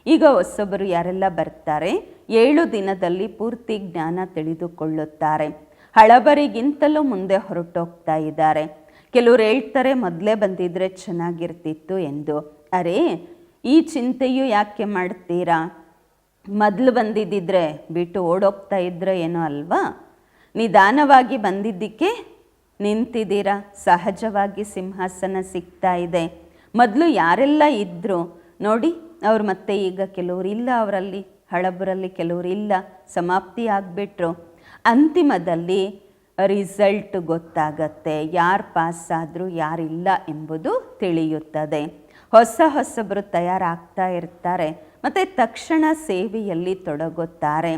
ಈಗ ಹೊಸಬರು ಯಾರೆಲ್ಲ ಬರ್ತಾರೆ 7 ದಿನದಲ್ಲಿ ಪೂರ್ತಿ ಜ್ಞಾನ ತಿಳಿದುಕೊಳ್ಳುತ್ತಾರೆ. ಹಳಬರಿಗಿಂತಲೂ ಮುಂದೆ ಹೊರಟೋಗ್ತಾ ಇದ್ದಾರೆ. ಕೆಲವರು ಹೇಳ್ತಾರೆ ಮೊದಲೇ ಬಂದಿದ್ರೆ ಚೆನ್ನಾಗಿರ್ತಿತ್ತು ಎಂದು. ಅರೆ, ಈ ಚಿಂತೆಯು ಯಾಕೆ ಮಾಡ್ತೀರಾ? ಮೊದಲು ಬಂದಿದ್ದಿದ್ರೆ ಬಿಟ್ಟು ಓಡೋಗ್ತಾ ಇದ್ರೆ ಏನೋ ಅಲ್ವಾ? ನಿಧಾನವಾಗಿ ಬಂದಿದ್ದಕ್ಕೆ ನಿಂತಿದ್ದೀರಾ. ಸಹಜವಾಗಿ ಸಿಂಹಾಸನ ಸಿಗ್ತಾ ಇದೆ. ಮೊದಲು ಯಾರೆಲ್ಲ ಇದ್ದರು ನೋಡಿ, ಅವ್ರು ಮತ್ತೆ ಈಗ ಕೆಲವರು ಇಲ್ಲ, ಅವರಲ್ಲಿ ಹಳಬರಲ್ಲಿ ಕೆಲವರು ಇಲ್ಲ, ಸಮಾಪ್ತಿ ಆಗಿಬಿಟ್ರು. ಅಂತಿಮದಲ್ಲಿ ರಿಸಲ್ಟ್ ಗೊತ್ತಾಗತ್ತೆ, ಯಾರು ಪಾಸ್ ಆದರೂ ಯಾರಿಲ್ಲ ಎಂಬುದು ತಿಳಿಯುತ್ತದೆ. ಹೊಸಬರು ತಯಾರಾಗ್ತಾ ಇರ್ತಾರೆ ಮತ್ತು ತಕ್ಷಣ ಸೇವೆಯಲ್ಲಿ ತೊಡಗುತ್ತಾರೆ.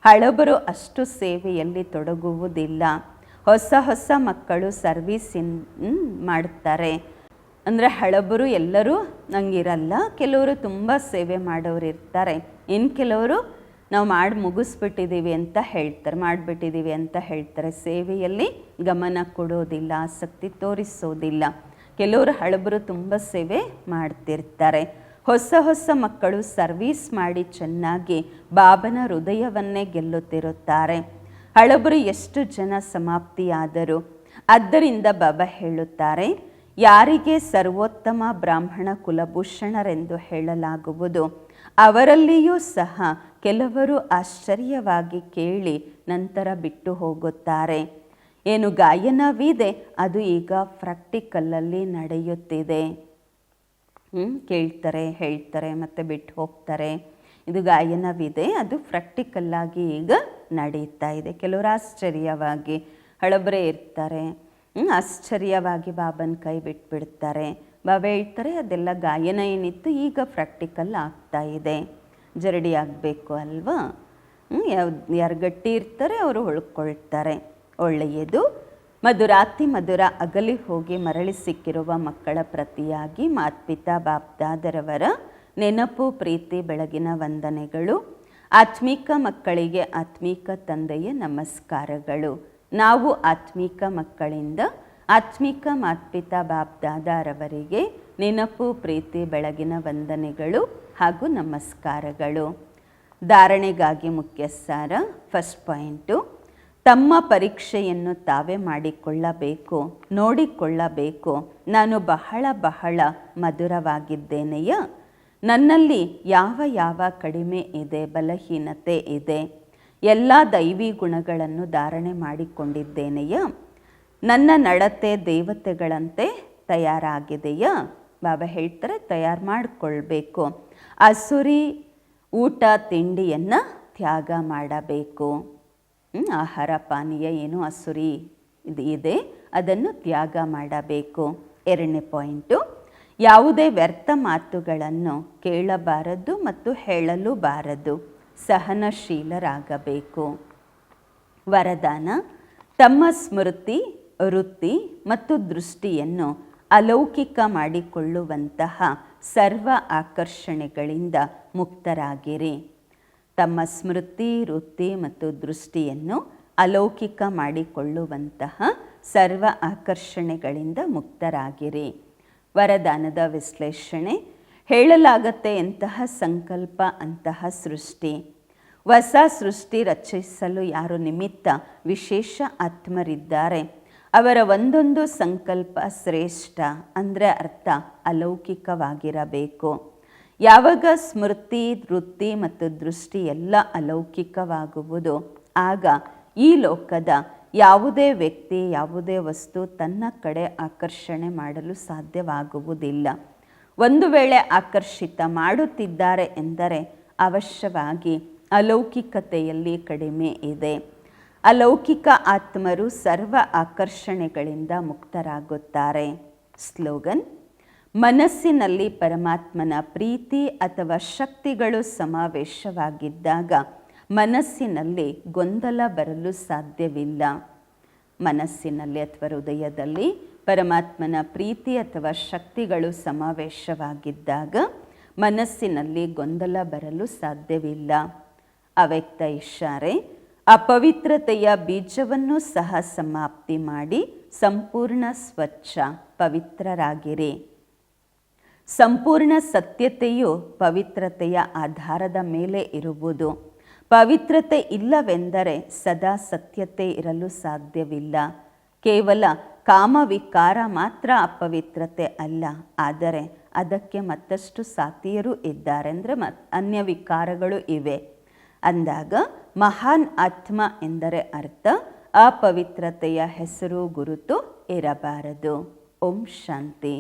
ಹಳಬರು ಅಷ್ಟು ಸೇವೆಯಲ್ಲಿ ತೊಡಗುವುದಿಲ್ಲ. ಹೊಸ ಮಕ್ಕಳು ಸರ್ವೀಸ್ ಮಾಡ್ತಾರೆ. ಅಂದರೆ ಹಳಬರು ಎಲ್ಲರೂ ನಂಗಿರಲ್ಲ, ಕೆಲವರು ತುಂಬ ಸೇವೆ ಮಾಡೋರು ಇರ್ತಾರೆ. ಇನ್ನು ಕೆಲವರು ನಾವು ಮುಗಿಸ್ಬಿಟ್ಟಿದ್ದೀವಿ ಅಂತ ಹೇಳ್ತಾರೆ, ಮಾಡಿಬಿಟ್ಟಿದ್ದೀವಿ ಅಂತ ಹೇಳ್ತಾರೆ. ಸೇವೆಯಲ್ಲಿ ಗಮನ ಕೊಡೋದಿಲ್ಲ, ಆಸಕ್ತಿ ತೋರಿಸೋದಿಲ್ಲ. ಕೆಲವರು ಹಳಬರು ತುಂಬ ಸೇವೆ ಮಾಡ್ತಿರ್ತಾರೆ. ಹೊಸ ಮಕ್ಕಳು ಸರ್ವೀಸ್ ಮಾಡಿ ಚೆನ್ನಾಗಿ ಬಾಬನ ಹೃದಯವನ್ನೇ ಗೆಲ್ಲುತ್ತಿರುತ್ತಾರೆ. ಹಳಬರು ಎಷ್ಟು ಜನ ಸಮಾಪ್ತಿಯಾದರು. ಆದ್ದರಿಂದ ಬಾಬಾ ಹೇಳುತ್ತಾರೆ, ಯಾರಿಗೆ ಸರ್ವೋತ್ತಮ ಬ್ರಾಹ್ಮಣ ಕುಲಭೂಷಣರೆಂದು ಹೇಳಲಾಗುವುದು ಅವರಲ್ಲಿಯೂ ಸಹ ಕೆಲವರು ಆಶ್ಚರ್ಯವಾಗಿ ಕೇಳಿ ನಂತರ ಬಿಟ್ಟು ಹೋಗುತ್ತಾರೆ. ಏನು ಗಾಯನವಿದೆ ಅದು ಈಗ ಪ್ರಾಕ್ಟಿಕಲಲ್ಲಿ ನಡೆಯುತ್ತಿದೆ. ಕೇಳ್ತಾರೆ, ಹೇಳ್ತಾರೆ, ಮತ್ತು ಬಿಟ್ಟು ಹೋಗ್ತಾರೆ. ಇದು ಗಾಯನವಿದೆ, ಅದು ಪ್ರಾಕ್ಟಿಕಲ್ಲಾಗಿ ಈಗ ನಡೀತಾ ಇದೆ. ಕೆಲವರು ಆಶ್ಚರ್ಯವಾಗಿ ಹಳಬರೇ ಇರ್ತಾರೆ, ಆಶ್ಚರ್ಯವಾಗಿ ಬಾಬನ ಕೈ ಬಿಟ್ಬಿಡ್ತಾರೆ. ಬಾಬಾ ಹೇಳ್ತಾರೆ ಅದೆಲ್ಲ ಗಾಯನ ಏನಿತ್ತು ಈಗ ಪ್ರಾಕ್ಟಿಕಲ್ ಆಗ್ತಾ ಇದೆ. ಜರಡಿ ಆಗಬೇಕು ಅಲ್ವಾ? ಯಾರು ಗಟ್ಟಿ ಇರ್ತಾರೆ ಅವರು ಉಳ್ಕೊಳ್ತಾರೆ. ಒಳ್ಳೆಯದು. ಮಧುರ ಅಗಲಿ ಹೋಗಿ ಮರಳಿ ಸಿಕ್ಕಿರುವ ಮಕ್ಕಳ ಪ್ರತಿಯಾಗಿ ಮಾತ್ಪಿತಾ ಬಾಪ್ದಾದರವರ ನೆನಪು, ಪ್ರೀತಿ, ಬೆಳಗಿನ ವಂದನೆಗಳು. ಆತ್ಮೀಕ ಮಕ್ಕಳಿಗೆ ಆತ್ಮೀಕ ತಂದೆಯ ನಮಸ್ಕಾರಗಳು. ನಾವು ಆತ್ಮೀಕ ಮಕ್ಕಳಿಂದ ಆತ್ಮೀಕ ಮಾತ್ಪಿತಾ ಬಾಪ್ದಾದರವರಿಗೆ ನೆನಪು, ಪ್ರೀತಿ, ಬೆಳಗಿನ ವಂದನೆಗಳು ಹಾಗೂ ನಮಸ್ಕಾರಗಳು. ಧಾರಣೆಗಾಗಿ ಮುಖ್ಯ ಸಾರ. ಫಸ್ಟ್ ಪಾಯಿಂಟು, ತಮ್ಮ ಪರೀಕ್ಷೆಯನ್ನು ತಾವೇ ಮಾಡಿಕೊಳ್ಳಬೇಕು, ನೋಡಿಕೊಳ್ಳಬೇಕು. ನಾನು ಬಹಳ ಮಧುರವಾಗಿದ್ದೇನೆಯಾ? ನನ್ನಲ್ಲಿ ಯಾವ ಕಡಿಮೆ ಇದೆ, ಬಲಹೀನತೆ ಇದೆ? ಎಲ್ಲ ದೈವಿ ಗುಣಗಳನ್ನು ಧಾರಣೆ ಮಾಡಿಕೊಂಡಿದ್ದೇನೆಯಾ? ನನ್ನ ನಡತೆ ದೇವತೆಗಳಂತೆ ತಯಾರಾಗಿದೆಯಾ? ಬಾಬಾ ಹೇಳ್ತಾರೆ ತಯಾರು ಮಾಡಿಕೊಳ್ಬೇಕು. ಅಸುರಿ ಊಟ ತಿಂಡಿಯನ್ನು ತ್ಯಾಗ ಮಾಡಬೇಕು. ಆಹಾರ ಪಾನೀಯ ಏನು ಅಸುರಿ ಇದೆ ಅದನ್ನು ತ್ಯಾಗ ಮಾಡಬೇಕು. ಎರಡನೇ ಪಾಯಿಂಟು, ಯಾವುದೇ ವ್ಯರ್ಥ ಮಾತುಗಳನ್ನು ಕೇಳಬಾರದು ಮತ್ತು ಹೇಳಲು ಬಾರದು. ಸಹನಶೀಲರಾಗಬೇಕು. ವರದಾನ, ತಮ್ಮ ಸ್ಮೃತಿ, ವೃತ್ತಿ ಮತ್ತು ದೃಷ್ಟಿಯನ್ನು ಅಲೌಕಿಕ ಮಾಡಿಕೊಳ್ಳುವಂತಹ ಸರ್ವ ಆಕರ್ಷಣೆಗಳಿಂದ ಮುಕ್ತರಾಗಿರಿ. ತಮ್ಮ ಸ್ಮೃತಿ, ವೃತ್ತಿ ಮತ್ತು ದೃಷ್ಟಿಯನ್ನು ಅಲೌಕಿಕ ಮಾಡಿಕೊಳ್ಳುವಂತಹ ಸರ್ವ ಆಕರ್ಷಣೆಗಳಿಂದ ಮುಕ್ತರಾಗಿರಿ. ವರದಾನದ ವಿಶ್ಲೇಷಣೆ. ಹೇಳಲಾಗತ್ತೆ ಎಂತಹ ಸಂಕಲ್ಪ ಅಂತಹ ಸೃಷ್ಟಿ. ಹೊಸ ಸೃಷ್ಟಿ ರಚಿಸಲು ಯಾರು ನಿಮಿತ್ತ ವಿಶೇಷ ಆತ್ಮರಿದ್ದಾರೆ ಅವರ ಒಂದೊಂದು ಸಂಕಲ್ಪ ಶ್ರೇಷ್ಠ, ಅಂದರೆ ಅರ್ಥ ಅಲೌಕಿಕವಾಗಿರಬೇಕು. ಯಾವಾಗ ಸ್ಮೃತಿ, ವೃತ್ತಿ ಮತ್ತು ದೃಷ್ಟಿ ಎಲ್ಲ ಅಲೌಕಿಕವಾಗುವುದು ಆಗ ಈ ಲೋಕದ ಯಾವುದೇ ವ್ಯಕ್ತಿ ಯಾವುದೇ ವಸ್ತು ತನ್ನ ಕಡೆ ಆಕರ್ಷಣೆ ಮಾಡಲು ಸಾಧ್ಯವಾಗುವುದಿಲ್ಲ. ಒಂದು ವೇಳೆ ಆಕರ್ಷಿತ ಮಾಡುತ್ತಿದ್ದಾರೆ ಎಂದರೆ ಅವಶ್ಯವಾಗಿ ಅಲೌಕಿಕತೆಯಲ್ಲಿ ಕಡಿಮೆ ಇದೆ. ಅಲೌಕಿಕ ಆತ್ಮರು ಸರ್ವ ಆಕರ್ಷಣೆಗಳಿಂದ ಮುಕ್ತರಾಗುತ್ತಾರೆ. ಸ್ಲೋಗನ್: ಮನಸ್ಸಿನಲ್ಲಿ ಪರಮಾತ್ಮನ ಪ್ರೀತಿ ಅಥವಾ ಶಕ್ತಿಗಳು ಸಮಾವೇಶವಾಗಿದ್ದಾಗ ಮನಸ್ಸಿನಲ್ಲಿ ಗೊಂದಲ ಬರಲು ಸಾಧ್ಯವಿಲ್ಲ. ಮನಸ್ಸಿನಲ್ಲಿ ಅಥವಾ ಹೃದಯದಲ್ಲಿ ಪರಮಾತ್ಮನ ಪ್ರೀತಿ ಅಥವಾ ಶಕ್ತಿಗಳು ಸಮಾವೇಶವಾಗಿದ್ದಾಗ ಮನಸ್ಸಿನಲ್ಲಿ ಗೊಂದಲ ಬರಲು ಸಾಧ್ಯವಿಲ್ಲ. ಅವ್ಯಕ್ತ ಇಶಾರೆ: ಅಪವಿತ್ರತೆಯ ಬೀಜವನ್ನು ಸಹ ಸಮಾಪ್ತಿ ಮಾಡಿ ಸಂಪೂರ್ಣ ಸ್ವಚ್ಛ ಪವಿತ್ರರಾಗಿರಿ. ಸಂಪೂರ್ಣ ಸತ್ಯತೆಯು ಪವಿತ್ರತೆಯ ಆಧಾರದ ಮೇಲೆ ಇರುವುದು. ಪವಿತ್ರತೆ ಇಲ್ಲವೆಂದರೆ ಸದಾ ಸತ್ಯತೆ ಇರಲು ಸಾಧ್ಯವಿಲ್ಲ. ಕೇವಲ ಕಾಮವಿಕಾರ ಮಾತ್ರ ಅಪವಿತ್ರತೆ ಅಲ್ಲ, ಆದರೆ ಅದಕ್ಕೆ ಮತ್ತಷ್ಟು ಸಾಥಿಯರು ಇದ್ದಾರೆ, ಅಂದರೆ ಅನ್ಯ ವಿಕಾರಗಳು ಇವೆ. ಅಂದಾಗ ಮಹಾನ್ ಆತ್ಮ ಎಂದರೆ ಅರ್ಥ ಅಪವಿತ್ರತೆಯ ಹೆಸರು ಗುರುತು ಇರಬಾರದು. ಓಂ ಶಾಂತಿ.